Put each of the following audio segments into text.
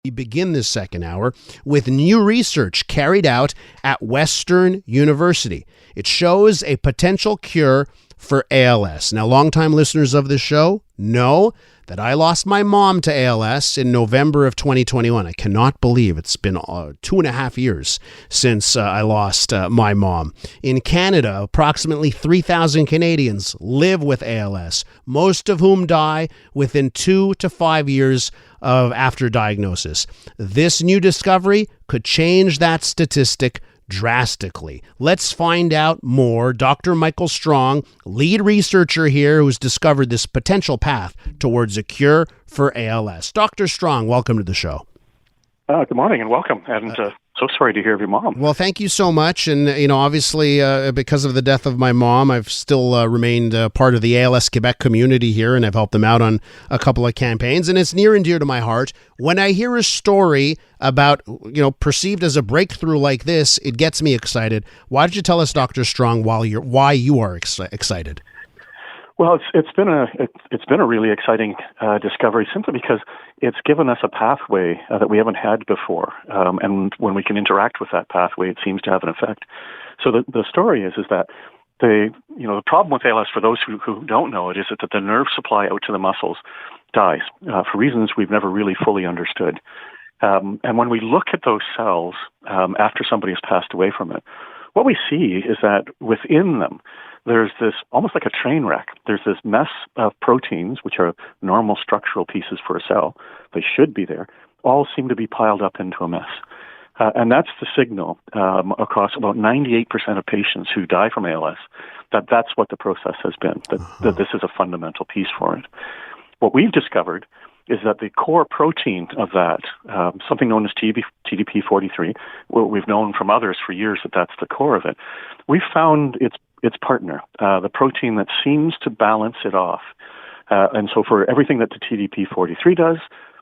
We begin this second hour with new research carried out at Western University. It shows a potential cure for ALS. Now, longtime listeners of this show know that I lost my mom to ALS in November of 2021. I cannot believe it's been 2.5 years since I lost my mom. In Canada, approximately 3,000 Canadians live with ALS, most of whom die within 2 to 5 years of after diagnosis. This new discovery could change that statistic drastically. Let's find out more. Dr. Michael Strong, lead researcher here, who's discovered this potential path towards a cure for ALS. Dr. Strong, welcome to the show. Good morning and welcome. And so sorry to hear of your mom. Well, thank you so much. And, obviously, because of the death of my mom, I've still remained part of the ALS Quebec community here, and I've helped them out on a couple of campaigns. And it's near and dear to my heart. When I hear a story about, perceived as a breakthrough like this, it gets me excited. Why don't you tell us, Dr. Strong, why you are excited? Well, it's been a really exciting discovery simply because it's given us a pathway that we haven't had before, and when we can interact with that pathway, it seems to have an effect. So the story is that the problem with ALS, for those who don't know it, is that the nerve supply out to the muscles dies for reasons we've never really fully understood. And when we look at those cells after somebody has passed away from it, what we see is that within them, there's this almost like a train wreck. There's this mess of proteins, which are normal structural pieces for a cell. They should be there. All seem to be piled up into a mess. And that's the signal across about 98% of patients who die from ALS, that's what the process has been, that this is a fundamental piece for it. What we've discovered is that the core protein of that, something known as TDP-43, what we've known from others for years that that's the core of it, we found its partner, the protein that seems to balance it off. And so for everything that the TDP-43 does,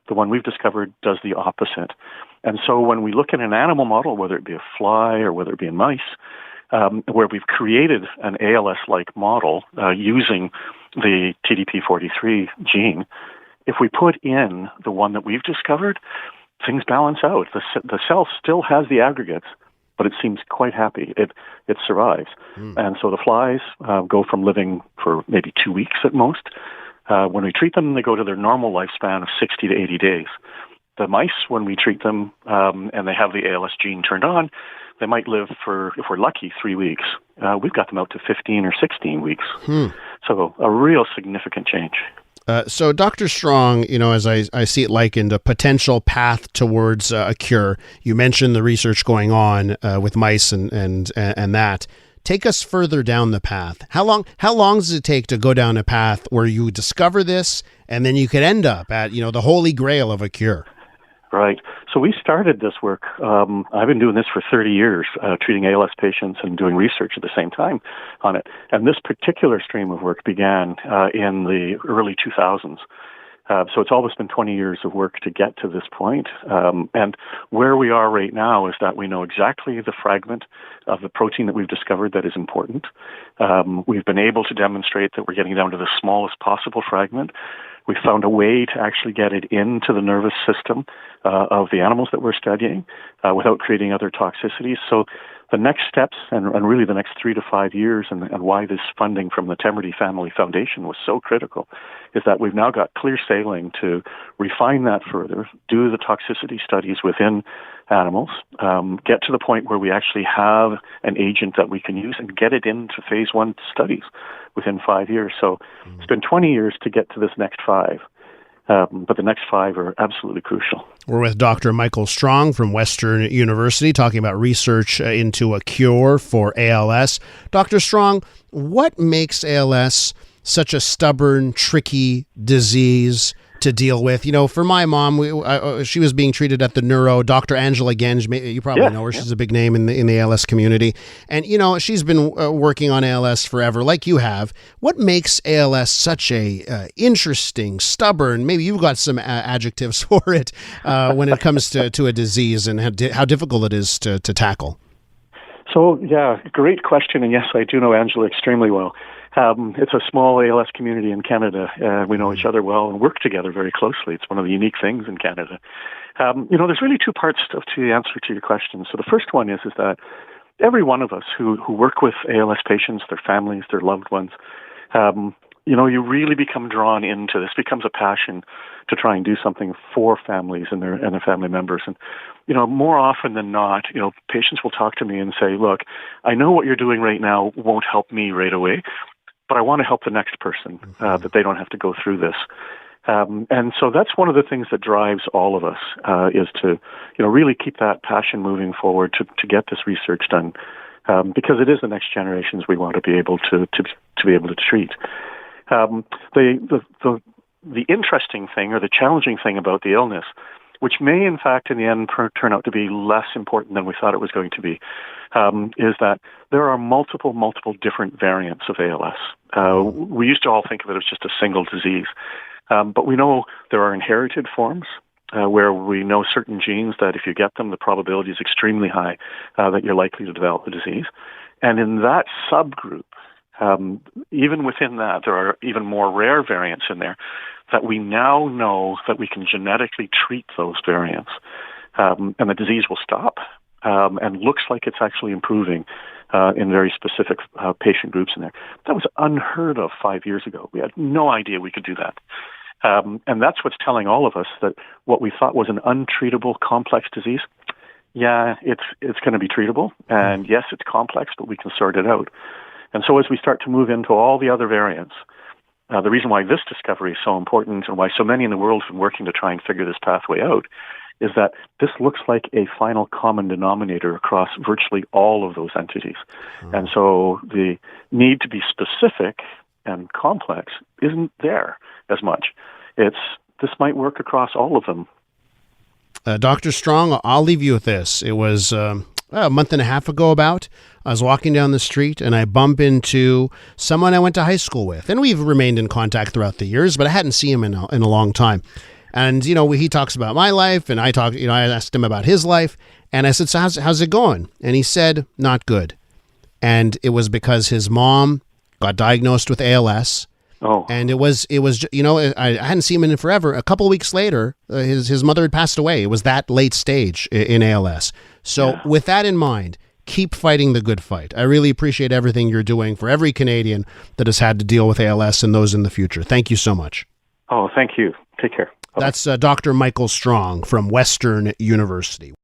the one we've discovered does the opposite. And so when we look at an animal model, whether it be a fly or whether it be in mice, where we've created an ALS-like model using the TDP-43 gene, if we put in the one that we've discovered, things balance out. The cell still has the aggregates, but it seems quite happy. It survives. And so the flies go from living for maybe 2 weeks at most. When we treat them, they go to their normal lifespan of 60 to 80 days. The mice, when we treat them and they have the ALS gene turned on, they might live for, if we're lucky, 3 weeks. We've got them out to 15 or 16 weeks. So a real significant change. So, Dr. Strong, as I see it likened, a potential path towards a cure. You mentioned the research going on with mice and that. Take us further down the path. How long does it take to go down a path where you discover this and then you could end up at the holy grail of a cure? Right. So we started this work. I've been doing this for 30 years, treating ALS patients and doing research at the same time on it. And this particular stream of work began in the early 2000s. So it's almost been 20 years of work to get to this point. And where we are right now is that we know exactly the fragment of the protein that we've discovered that is important. We've been able to demonstrate that we're getting down to the smallest possible fragment. We found a way to actually get it into the nervous system of the animals that we're studying without creating other toxicities. So the next steps, and really the next 3 to 5 years, and why this funding from the Temerty Family Foundation was so critical, is that we've now got clear sailing to refine that further, do the toxicity studies within animals, get to the point where we actually have an agent that we can use and get it into phase 1 studies within 5 years. So it's been 20 years to get to this next 5. But the next 5 are absolutely crucial. We're with Dr. Michael Strong from Western University talking about research into a cure for ALS. Dr. Strong, what makes ALS such a stubborn, tricky disease to deal with? For my mom, she was being treated at the neuro. Dr. Angela Genge, you probably know her. She's a big name in the ALS community. And, she's been working on ALS forever, like you have. What makes ALS such a interesting, stubborn, maybe you've got some adjectives for it, when it comes to a disease and how difficult it is to tackle? So, great question. And yes, I do know Angela extremely well. It's a small ALS community in Canada. We know each other well and work together very closely. It's one of the unique things in Canada. There's really two parts to the answer to your question. So the first one is that every one of us who work with ALS patients, their families, their loved ones, you really become drawn into this. Becomes a passion to try and do something for families and their family members. And more often than not, patients will talk to me and say, "Look, I know what you're doing right now won't help me right away, but I want to help the next person that they don't have to go through this." And so that's one of the things that drives all of us is to really keep that passion moving forward to get this research done, because it is the next generations we want to be able to be able to treat. The interesting thing or the challenging thing about the illness, which may in fact in the end turn out to be less important than we thought it was going to be, is that there are multiple different variants of ALS. We used to all think of it as just a single disease, but we know there are inherited forms where we know certain genes that if you get them, the probability is extremely high that you're likely to develop the disease. And in that subgroup, even within that, there are even more rare variants in there that we now know that we can genetically treat those variants, and the disease will stop, and looks like it's actually improving in very specific patient groups in there. That was unheard of 5 years ago. We had no idea we could do that. And that's what's telling all of us that what we thought was an untreatable complex disease, it's going to be treatable. And yes, it's complex, but we can sort it out. And so as we start to move into all the other variants, the reason why this discovery is so important and why so many in the world have been working to try and figure this pathway out is that this looks like a final common denominator across virtually all of those entities. And so the need to be specific and complex isn't there as much. This might work across all of them. Dr. Strong, I'll leave you with this. It was a month and a half ago about. I was walking down the street and I bump into someone I went to high school with. And we've remained in contact throughout the years, but I hadn't seen him in a long time. And, he talks about my life and I asked him about his life. And I said, "So how's it going?" And he said, "Not good." And it was because his mom got diagnosed with ALS. Oh. And it was, I hadn't seen him in forever. A couple of weeks later, his mother had passed away. It was that late stage in ALS. So with that in mind, keep fighting the good fight. I really appreciate everything you're doing for every Canadian that has had to deal with ALS and those in the future. Thank you so much. Oh, thank you. Take care. Bye-bye. That's Dr. Michael Strong from Western University.